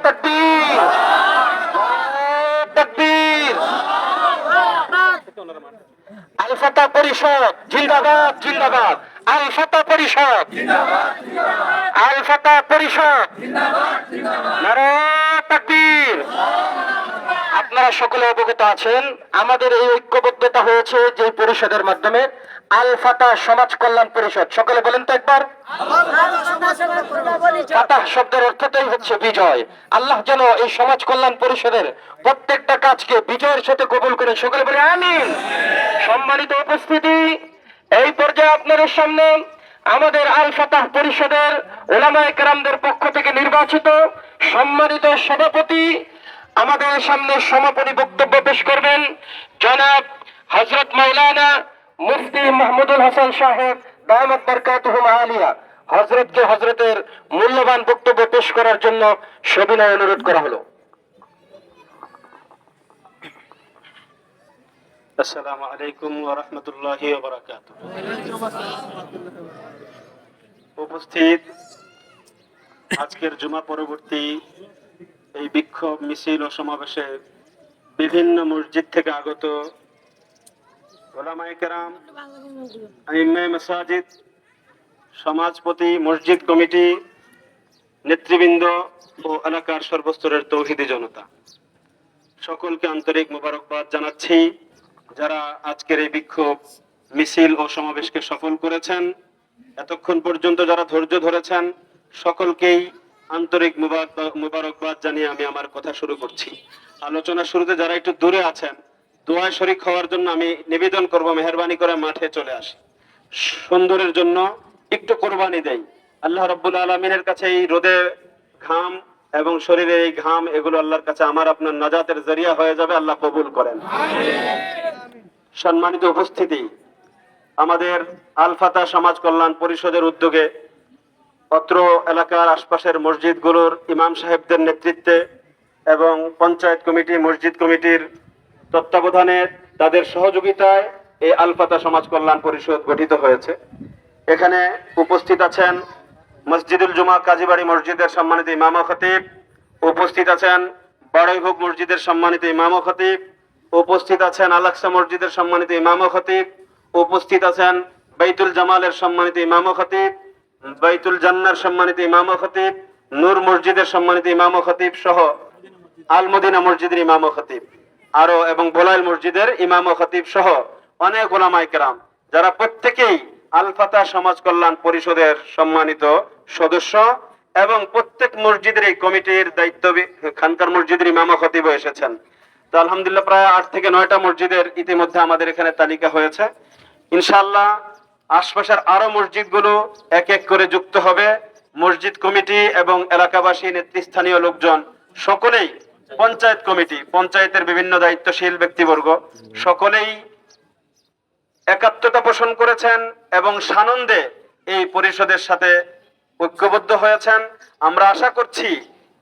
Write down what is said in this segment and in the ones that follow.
তাকবীর, তাকবীর। আল ফাতাহ পরিষদ জিন্দাবাদ, জিন্দাবাদ। আল ফাতাহ পরিষদ, আল ফাতাহ পরিষদ, নারায়ে তাকবীর। আপনারা সকলে অবগত আছেন, আমাদের এই ঐক্যবদ্ধতা হয়েছে যে পরিষদের মাধ্যমে, আল ফাতাহ সমাজ কল্যাণ পরিষদ। সকলে বলেন তো একবার। ফাতাহ শব্দের অর্থটাই হচ্ছে বিজয়। আল্লাহ যেন এই সমাজ কল্যাণ পরিষদের প্রত্যেকটা কাজকে বিজয়ের সাথে কবুল করে। সকলে বলে আমিন। সম্মানিত উপস্থিতি, এই পর্যায়ে আপনাদের সামনে আমাদের আল ফাতাহ পরিষদের উলামায়ে কেরামদের পক্ষ থেকে নির্বাচিত সম্মানিত সভাপতি আমাদের সামনে সমাপনী বক্তব্য পেশ করবেন জনাব হযরত মাওলানা মুফতি মাহমুদুল হাসান সাহেব দামাত বরকাতুহুম আলিয়া। হযরতকে হযরতের মূল্যবান বক্তব্য পেশ করার জন্য সবিনয় অনুরোধ করা হলো। আসসালামু আলাইকুম ওয়া রাহমাতুল্লাহি ওয়া বারাকাতুহু। উপস্থিত আজকের জুমা পরবর্তী এই বিক্ষোভ মিছিল ও সমাবেশে বিভিন্ন মসজিদ থেকে আগত উলামায়ে কেরাম, আইম্মায়ে মাসাজিদ, সমাজপতি, মসজিদ কমিটি, নেতৃবৃন্দ ও এলাকার সর্বস্তরের তৌহিদি জনতা, সকলকে আন্তরিক মোবারকবাদ জানাচ্ছি। যারা আজকের এই বিক্ষোভ মিছিল ও সমাবেশকে সফল করেছেন, এতক্ষণ পর্যন্ত যারা ধৈর্য ধরেছেন, সকলকেই আন্তরিক মোবারকবাদ জানিয়ে আমি আমার কথা শুরু করছি। আলোচনা শুরুতে যারা একটু দূরে আছেন, দোয়ায় শরীক হওয়ার জন্য আমি নিবেদন করব, মেহেরবানি করে মাঠে চলে আসি। সুন্দরের জন্য একটু কোরবানি দেই। আল্লাহ রাব্বুল আলামিনের কাছে এই রোদে ঘাম এবং শরীরে এই ঘাম, এগুলো আল্লাহর কাছে আমার আপনার নাজাতের জরিয়া হয়ে যাবে। আল্লাহ কবুল করেন। সম্মানিত উপস্থিতি, আমাদের আল ফাতাহ সমাজ কল্যাণ পরিষদের উদ্যোগে অত্র এলাকার আশপাশের মসজিদগুলোর ইমাম সাহেবদের নেতৃত্বে এবং পঞ্চায়েত কমিটি, মসজিদ কমিটির তত্ত্বাবধানে, তাদের সহযোগিতায় এই আল ফাতাহ সমাজ কল্যাণ পরিষদ গঠিত হয়েছে। এখানে উপস্থিত আছেন মসজিদুল জুমা কাজীবাড়ি মসজিদের সম্মানিত ইমাম ও খতিব, উপস্থিত আছেন বাড়ৈভোগ মসজিদের সম্মানিত ইমাম ও খতিব, উপস্থিত আছেন আল আকসা মসজিদের সম্মানিত ইমাম ও খতিব, উপস্থিত আছেন বাইতুল জামালের সম্মানিত ইমাম ও খতিব, বাইতুল জান্নার সম্মানিত ইমাম ও খতিব, নূর মসজিদের সম্মানিত ইমাম ও খতিব সহ আল মদিনা মসজিদের ইমাম ও খতিব আরো এবং বোলাইল মসজিদের ইমাম ও খতিব সহ অনেক উলামায়ে কেরাম, যারা প্রত্যেকেই আল ফাতাহ সমাজ কল্যাণ পরিষদের সম্মানিত সদস্য এবং প্রত্যেক মসজিদের এই কমিটির দায়িত্ব, খানকার মসজিদের ইমাম ও খতিব এসেছেন। তো আলহামদুলিল্লাহ প্রায় 8 থেকে 9টা মসজিদের ইতিমধ্যে আমাদের এখানে তালিকা হয়েছে। ইনশাআল্লাহ আশপাশের আরো মসজিদগুলো এক এক করে যুক্ত হবে। মসজিদ কমিটি এবং এলাকাবাসী, নেতৃস্থানীয় লোকজন সকলেই, পঞ্চায়েত কমিটি, পঞ্চায়েতের বিভিন্ন দায়িত্বশীল ব্যক্তিবর্গ সকলেই একাত্মতা পোষণ করেছেন এবং সানন্দে এই পরিষদের সাথে ঐক্যবদ্ধ হয়েছেন। আমরা আশা করছি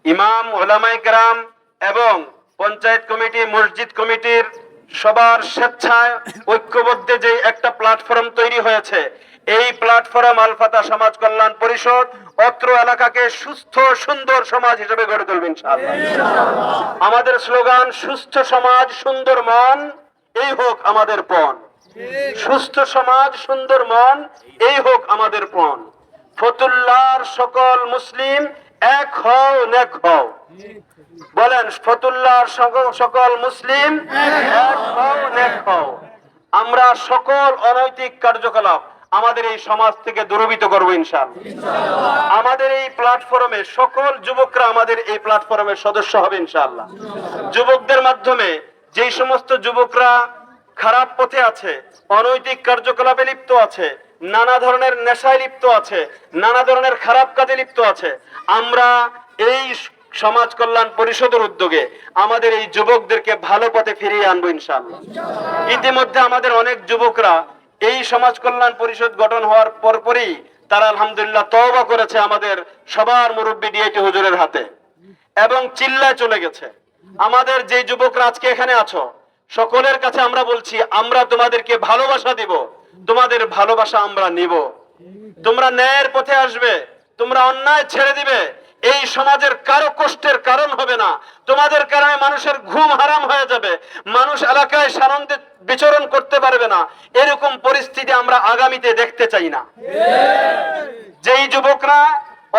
ইমাম, উলামায়ে কেরাম এবং পঞ্চায়েত কমিটি, মসজিদ কমিটির সবার স্বেচ্ছায় ঐক্যবদ্ধে যে একটা প্ল্যাটফর্ম তৈরি হয়েছে, এই প্ল্যাটফর্ম আল ফাতাহ সমাজ কল্যাণ পরিষদ অত্র এলাকাকে সুস্থ সুন্দর সমাজ হিসেবে গড়ে তুলবে ইনশাআল্লাহ। আমাদের স্লোগান সুস্থ সমাজ সুন্দর মন, এই হোক আমাদের পণ। সুস্থ সমাজ সুন্দর মন, এই হোক আমাদের পণ। ফতুল্লাহর সকল মুসলিম এক হও, নেক হও। বলেন, ফতুল্লাহর সকল মুসলিম এক হও, নেক হও। আমরা সকল অনৈতিক কার্যকলাপ আমাদের এই সমাজ থেকে দূরীভূত করবো ইনশাআল্লাহ। আমাদের এই প্ল্যাটফর্মে সকল যুবকরা আমাদের এই প্ল্যাটফর্মের সদস্য হবে ইনশাআল্লাহ। যুবকদের মাধ্যমে যেই সমস্ত যুবকরা খারাপ পথে আছে, অনৈতিক কার্যকলাপে লিপ্ত আছে, নানা ধরনের নেশায় লিপ্ত আছে, নানা ধরনের খারাপ কাজে লিপ্ত আছে, আমরা এই সমাজ কল্যাণ পরিষদের উদ্যোগে আমাদের এই যুবকদেরকে ভালো পথে ফিরিয়ে আনবো ইনশাআল্লাহ। ইতিমধ্যে আমাদের অনেক যুবকরা এই সমাজ কল্যাণ পরিষদ গঠন হওয়ার পরপরই তারা আলহামদুলিল্লাহ তওবা করেছে আমাদের সবার মুরব্বী ডিআইটি হুজুরের হাতে এবং চিল্লায় চলে গেছে। আমাদের যে যুবকরা আজকে এখানে আছো, সকলের কাছে আমরা বলছি, আমরা তোমাদেরকে ভালোবাসা দিব, তোমাদের ভালোবাসা আমরা নিব। তোমরা ন্যায়ের পথে আসবে, তোমরা অন্যায় ছেড়ে দিবে, এই সমাজের কারো কষ্টের কারণ হবে না। তোমাদের কারণে মানুষের ঘুম হারাম হয়ে যাবে, মানুষ এলাকায় সানন্দে বিচরণ করতে পারবে না। এরকম পরিস্থিতি আমরা আগামীতে দেখতে চাই না। যেই যুবকরা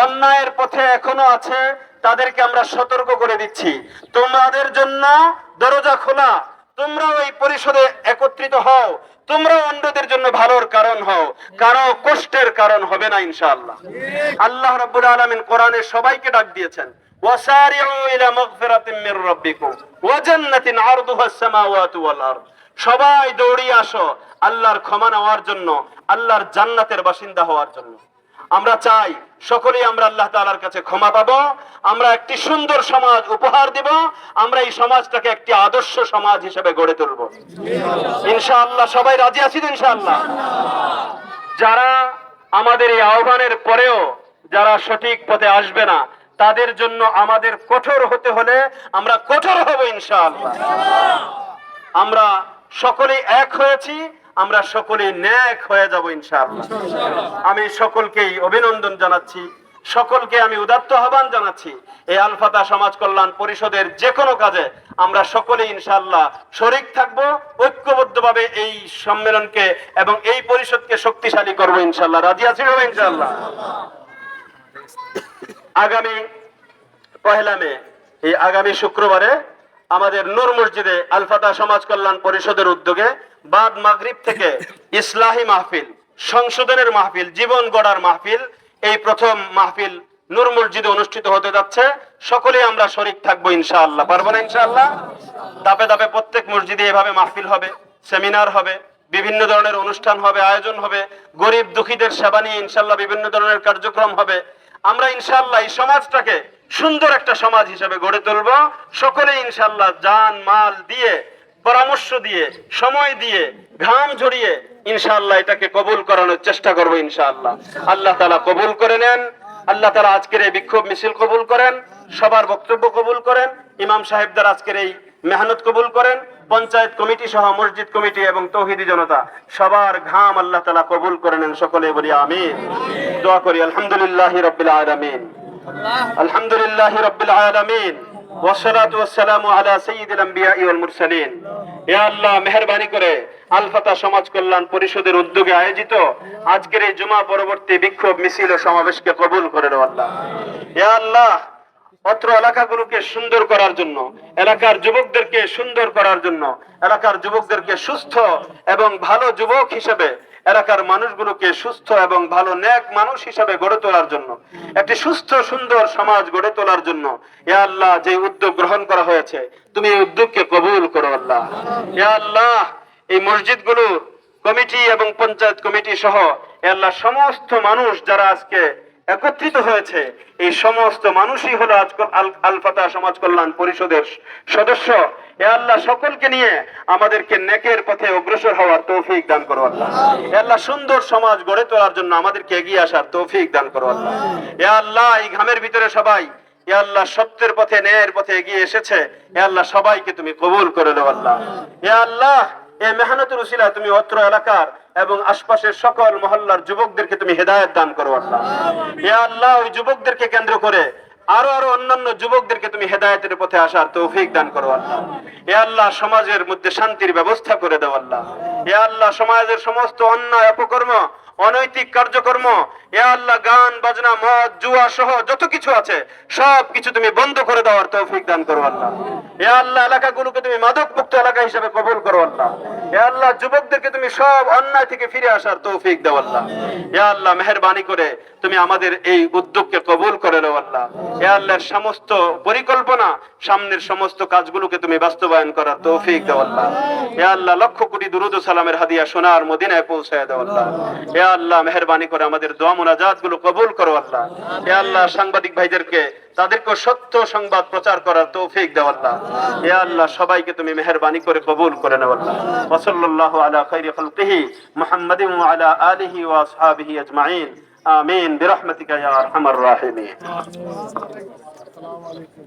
অন্যায়ের পথে এখনো আছে তাদেরকে আমরা সতর্ক করে দিচ্ছি, তোমাদের জন্য দরজা খোলা। তোমরাও এই পরিষদে একত্রিত হও, তোমরাও অন্যদের জন্য ভালোর কারণ হও, কারো কষ্টের কারণ হবে না ইনশাআল্লাহ। আল্লাহ রাব্বুল আলামিন কোরআনে সবাইকে ডাক দিয়েছেন, ওয়াসারিউ ইলা মাগফিরাতিন মির রাব্বিকুম ওয়া জান্নাতিন আরদুহাস সামাওয়াতু ওয়াল আরদ। সবাই দৌড়িয়ে আসো আল্লাহর ক্ষমা নেওয়ার জন্য, আল্লাহর জান্নাতের বাসিন্দা হওয়ার জন্য। আমরা চাই সকলেই আমরা আল্লাহ তাআলার কাছে ক্ষমা পাবো, আমরা একটি সুন্দর সমাজ উপহার দিব, আমরা এই সমাজটাকে একটি আদর্শ সমাজ হিসেবে গড়ে তুলব ইনশাআল্লাহ। সবাই রাজি আছি তো ইনশাআল্লাহ? যারা আমাদের এই আহ্বানের পরেও যারা সঠিক পথে আসবে না তাদের জন্য আমাদের কঠোর হতে হলে আমরা কঠোর হব ইনশাআল্লাহ। আমরা সকলেই এক হয়েছি, আমরা সকলেই ন্যাক হয়ে যাব ইনশাআল্লাহ। আমি সকলকেই অভিনন্দন জানাচ্ছি, সকলকে আমি উদাত্ত আহ্বান জানাচ্ছি এই আল ফাতাহ সমাজ কল্যাণ পরিষদের যে কোনো কাজে আমরা সকলেই ইনশাআল্লাহ শরীক থাকব, ঐক্যবদ্ধভাবে এই সম্মেলনকে এবং এই পরিষদকে শক্তিশালী করব ইনশাআল্লাহ। রাজি আছি ইনশাআল্লাহ? আগামী 1 মে, এই আগামী শুক্রবারে আমাদের নূর মসজিদে আল ফাতাহ সমাজ কল্যাণ পরিষদের উদ্যোগে বাদ মাগরিব থেকে ইসলাহি মাহফিল, সংশোধনের মাহফিল, জীবন গড়ার মাহফিল, এই প্রথম মাহফিল নূর মসজিদে অনুষ্ঠিত হতে যাচ্ছে। সকলেই আমরা শরীক থাকবো ইনশাআল্লাহ। পারবো না ইনশাআল্লাহ? ধাপে ধাপে প্রত্যেক মসজিদে এভাবে মাহফিল হবে, সেমিনার হবে, বিভিন্ন ধরনের অনুষ্ঠান হবে, আয়োজন হবে, গরিব দুঃখীদের সেবা নিয়ে ইনশাআল্লাহ বিভিন্ন ধরনের কার্যক্রম হবে। আমরা ইনশাআল্লাহ এই সমাজটাকে সুন্দর একটা সমাজ হিসেবে গড়ে তুলব। সকলে ইনশাআল্লাহ জান মাল দিয়ে, পরামর্শ দিয়ে, সময় দিয়ে, ঘাম ঝরিয়ে ইনশাআল্লাহ এটাকে কবুল করানোর চেষ্টা করব ইনশাআল্লাহ। আল্লাহ তাআলা কবুল করে নেন। আল্লাহ তাআলা আজকের এই বিক্ষোভ মিছিল কবুল করেন, সবার বক্তব্য কবুল করেন, ইমাম সাহেবদের আজকের এই মেহনত কবুল করেন, পঞ্চায়েত কমিটি সহ মসজিদ কমিটি এবং তৌহিদি জনতা সবার ঘাম আল্লাহ তাআলা কবুল করে নেন। সকলে বলি আমিন। দোয়া করি আলহামদুলিল্লাহি রাব্বিল আলামিন, আলহামদুলিল্লাহি রাব্বিল আলামিন, ওয়াসসালাতু ওয়াসসালামু আলা সাইয়্যিদিল আমবিয়া ওয়াল মুরসালিন। ইয়া আল্লাহ, মেহেরবানি করে আল ফাতাহ সমাজ কল্যাণ পরিষদের উদ্যোগে আয়োজিত আজকের এই জুমা পরবর্তী বিক্ষোভ মিছিল ও সমাবেশকে কবুল করে নাও আল্লাহ। ইয়া আল্লাহ, অত্র এলাকাগুলোকে সুন্দর করার জন্য, এলাকার যুবকদেরকে সুন্দর করার জন্য, এলাকার যুবকদেরকে সুস্থ এবং ভালো যুবক হিসেবে, এলাকার মানুষগুলোকে সুস্থ এবং ভালো নেক মানুষ হিসেবে গড়ে তোলার জন্য, একটি সুস্থ সুন্দর সমাজ গড়ে তোলার জন্য ইয়া আল্লাহ যে উদ্যোগ গ্রহণ করা হয়েছে তুমি এই উদ্যোগকে কবুল করো আল্লাহ। ইয়া আল্লাহ, এই মসজিদগুলোর কমিটি এবং পঞ্চায়েত কমিটি সহ ইয়া আল্লাহ সমস্ত মানুষ যারা আজকে একত্রিত হয়েছে, এই সমস্ত মানুষই হলো আজকাল আল ফাতাহ সমাজ কল্যাণ পরিষদের সদস্য। হে আল্লাহ, সকলকে নিয়ে আমাদেরকে নেকের পথে অগ্রসর হওয়ার তৌফিক দান করো আল্লাহ। হে আল্লাহ, সুন্দর সমাজ গড়ে তোলার জন্য আমাদেরকে এগিয়ে আসার তৌফিক দান করো আল্লাহ। হে আল্লাহ, এই ঘামের ভিতরে সবাই হে আল্লাহ সত্যের পথে, ন্যায়ের পথে এগিয়ে এসেছে, হে আল্লাহ সবাইকে তুমি কবুল করে নাও আল্লাহ। হে আল্লাহ, এই মেহনতের উসিলা তুমি অত্র এলাকার এবং আশপাশের সকল মহল্লার যুবকদেরকে তুমি হেদায়েত দান করো আল্লাহ। হে আল্লাহ, ওই যুবকদেরকে কেন্দ্র করে আরো আরো অন্যান্য যুবকদেরকে তুমি হেদায়েতের পথে আসার তৌফিক দান করো আল্লাহ। হে আল্লাহ, সমাজের মধ্যে শান্তির ব্যবস্থা করে দাও আল্লাহ। হে আল্লাহ, সমাজের সমস্ত অন্যায় অপকর্ম, অনৈতিক কার্যক্রম, হে আল্লাহ গান বাজনা, মদ জুয়া সহ যত কিছু আছে সব কিছু তুমি বন্ধ করে দেওয়ার তৌফিক দান করো আল্লাহ। হে আল্লাহ, এলাকাগুলোকে তুমি মাদক মুক্ত এলাকা হিসেবে কবুল করো আল্লাহ। হে আল্লাহ, যুবকদেরকে তুমি সব অন্যায় থেকে ফিরে আসার তৌফিক দাও আল্লাহ। হে আল্লাহ, মেহেরবানি করে তুমি আমাদের এই উদ্যোগকে কবুল করে নাও আল্লাহ। হে আল্লাহর সমস্ত পরিকল্পনা, সামনের সমস্ত কাজগুলোকে তুমি বাস্তবায়ন করার তৌফিক দাও আল্লাহ। হে আল্লাহ, লক্ষ কোটি দুরুদ ও সালামের হাদিয়া সোনার মদিনায় পৌঁছায় দাও আল্লাহ। হে আল্লাহ, মেহেরবানি করে আমাদের দোয়া মুনাজাত গুলো কবুল করো আল্লাহ। হে আল্লাহ, সাংবাদিক ভাইদেরকে তাদেরকে সত্য সংবাদ প্রচার করার তৌফিক দাও আল্লাহ। হে আল্লাহ, সবাইকে তুমি মেহেরবানি করে কবুল করে নাও আল্লাহ। ওয়া সাল্লাল্লাহু আলা খাইরি খালকিহি মুহাম্মাদিন ওয়া আলা আলিহি ওয়া আসহাবিহি আজমাইন। আমিন বিরহমাতিকা ইয়া আরহামার রাহিমিন। আসসালামু আলাইকুম।